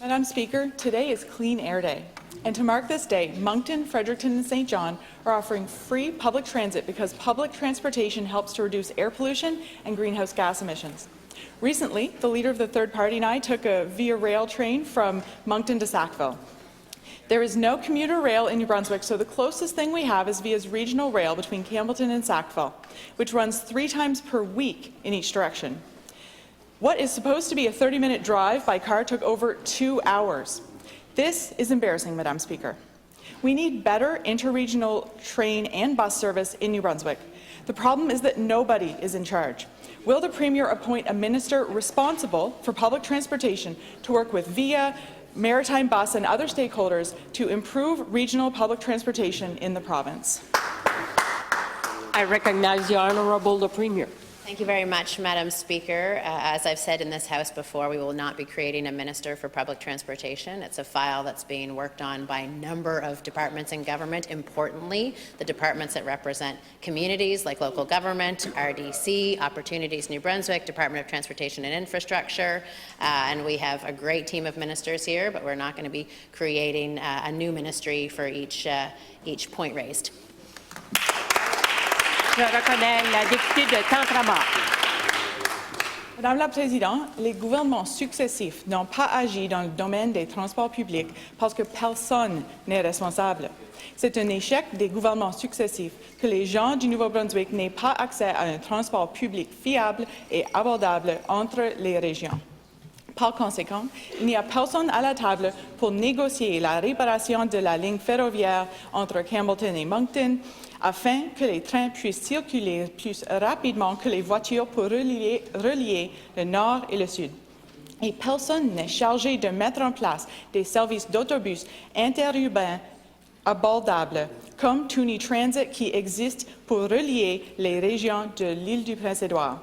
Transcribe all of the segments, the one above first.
Madam Speaker, today is Clean Air Day. And to mark this day, Moncton, Fredericton and St. John are offering free public transit because public transportation helps to reduce air pollution and greenhouse gas emissions. Recently, the leader of the third party and I took a via rail train from Moncton to Sackville. There is no commuter rail in New Brunswick, so the closest thing we have is Via's regional rail between Campbellton and Sackville, which runs 3 times per week in each direction. What is supposed to be a 30-minute drive by car took over 2 hours. This is embarrassing, Madam Speaker. We need better interregional train and bus service in New Brunswick. The problem is that nobody is in charge. Will the Premier appoint a minister responsible for public transportation to work with Via, Maritime Bus and other stakeholders to improve regional public transportation in the province? I recognize the Honourable the Premier. Thank you very much, Madam Speaker. As I've said in this House before, we will not be creating a Minister for Public Transportation. It's a file that's being worked on by a number of departments in government. Importantly, the departments that represent communities like local government, RDC, Opportunities New Brunswick, Department of Transportation and Infrastructure, and we have a great team of ministers here, but we're not going to be creating a new ministry for each point raised. Je reconnais la députée de Tantramar. Madame la Présidente, les gouvernements successifs n'ont pas agi dans le domaine des transports publics parce que personne n'est responsable. C'est un échec des gouvernements successifs que les gens du Nouveau-Brunswick n'aient pas accès à un transport public fiable et abordable entre les régions. Par conséquent, il n'y a personne à la table pour négocier la réparation de la ligne ferroviaire entre Campbellton et Moncton afin que les trains puissent circuler plus rapidement que les voitures pour relier le nord et le sud. Et personne n'est chargé de mettre en place des services d'autobus interurbains abordables comme Toonie Transit qui existe pour relier les régions de l'île du Prince-Édouard.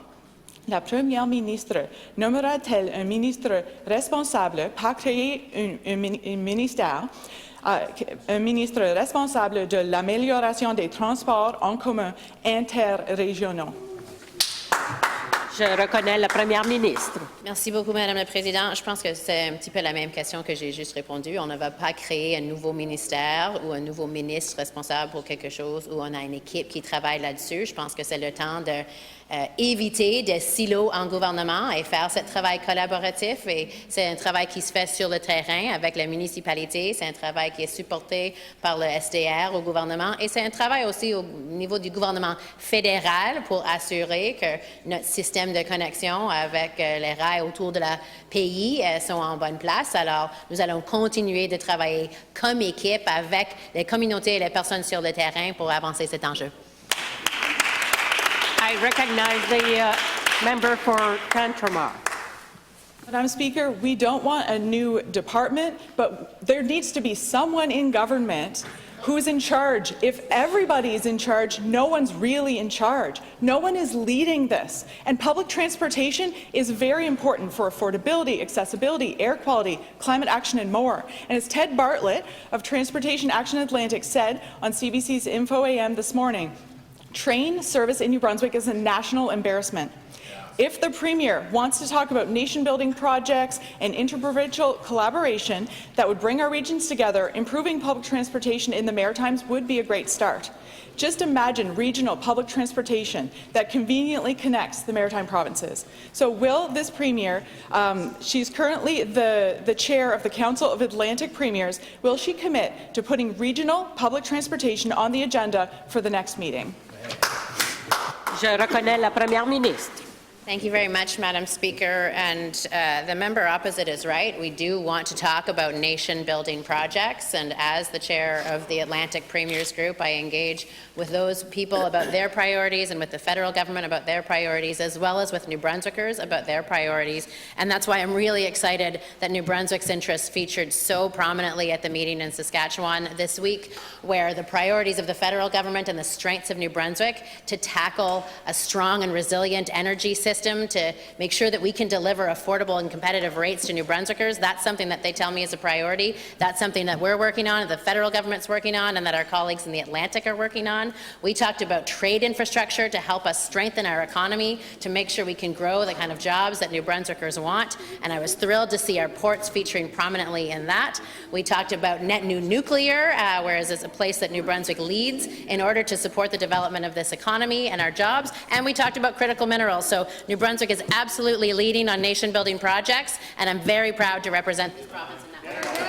La Première ministre nommera-t-elle un ministre responsable pour créer un ministère, un ministre responsable de l'amélioration des transports en commun interrégionaux? Je reconnais la Première ministre. Merci beaucoup, Madame la Présidente. Je pense que c'est un petit peu la même question que j'ai juste répondu. On ne va pas créer un nouveau ministère ou un nouveau ministre responsable pour quelque chose où on a une équipe qui travaille là-dessus. Je pense que c'est le temps de éviter des silos en gouvernement et faire ce travail collaboratif. Et c'est un travail qui se fait sur le terrain avec la municipalité. C'est un travail qui est supporté par le SDR au gouvernement. Et c'est un travail aussi au niveau du gouvernement fédéral pour assurer que notre système de connexion avec les rails autour de la pays sont en bonne place. Alors, nous allons continuer de travailler comme équipe avec les communautés et les personnes sur le terrain pour avancer cet enjeu. I recognize the member for Tantramar. Madam Speaker, we don't want a new department, but there needs to be someone in government who's in charge. If everybody is in charge, no one's really in charge. No one is leading this. And public transportation is very important for affordability, accessibility, air quality, climate action, and more. And as Ted Bartlett of Transportation Action Atlantic said on CBC's Info AM this morning, train service in New Brunswick is a national embarrassment. If the Premier wants to talk about nation-building projects and interprovincial collaboration that would bring our regions together, improving public transportation in the Maritimes would be a great start. Just imagine regional public transportation that conveniently connects the Maritime provinces. So will this Premier, she's currently the chair of the Council of Atlantic Premiers, will she commit to putting regional public transportation on the agenda for the next meeting? Je reconnais la Première ministre. Thank you very much, Madam Speaker. And the member opposite is right. We do want to talk about nation-building projects. And as the chair of the Atlantic Premiers Group, I engage with those people about their priorities and with the federal government about their priorities, as well as with New Brunswickers about their priorities. And that's why I'm really excited that New Brunswick's interests featured so prominently at the meeting in Saskatchewan this week, where the priorities of the federal government and the strengths of New Brunswick to tackle a strong and resilient energy system system to make sure that we can deliver affordable and competitive rates to New Brunswickers. That's something that they tell me is a priority. That's something that we're working on, the federal government's working on, and that our colleagues in the Atlantic are working on. We talked about trade infrastructure to help us strengthen our economy, to make sure we can grow the kind of jobs that New Brunswickers want, and I was thrilled to see our ports featuring prominently in that. We talked about net new nuclear, whereas it's a place that New Brunswick leads in order to support the development of this economy and our jobs, and we talked about critical minerals. So New Brunswick is absolutely leading on nation-building projects, and I'm very proud to represent this province in that.